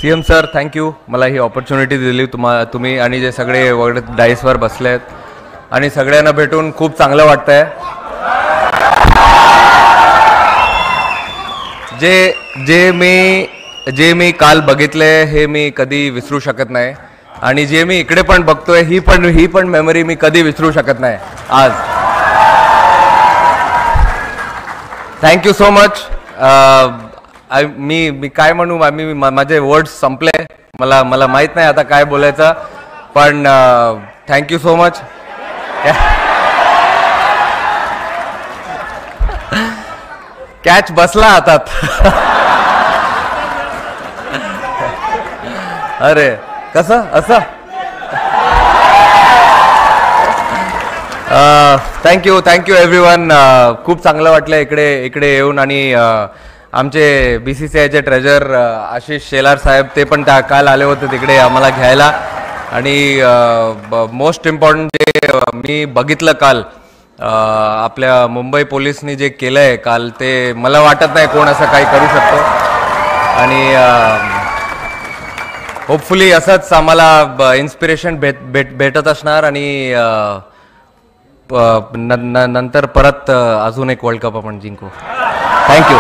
CM sir thank you मला ही opportunity दिली तुम्ही आणि जे सगळे वगैरे डाईसवर बसले आहेत आणि सगळ्यांना भेटून खूप चांगलं वाटतंय. जे मी काल बघितले हे मी कधी विसरू शकत नाही आणि जे मी इकडे पण बघतोय ही पण मेमरी मी कधी विसरू शकत नाही आज. Thank you so much. मी काय म्हणू माझे वर्ड्स संपले. मला माहित नाही आता काय बोलायचं पण थँक्यू सो मच. कॅच बसला हातात. अरे कसं असं. Thank you everyone. खूप चांगलं वाटलं इकडे येऊन आणि आमचे BCCIचे ट्रेजर आशिष शेलार साहेब ते पण काल आले होते तिकडे आम्हाला घ्यायला आणि मोस्ट इम्पॉर्टंट जे मी बघितलं काल आपल्या मुंबई पोलिसनी जे केलंय काल ते मला वाटत नाही कोण असं काही करू शकतो आणि होपफुली असंच आम्हाला इन्स्पिरेशन भेटत असणार आणि नंतर परत अजून एक वर्ल्ड कप आपण जिंकू. थँक्यू.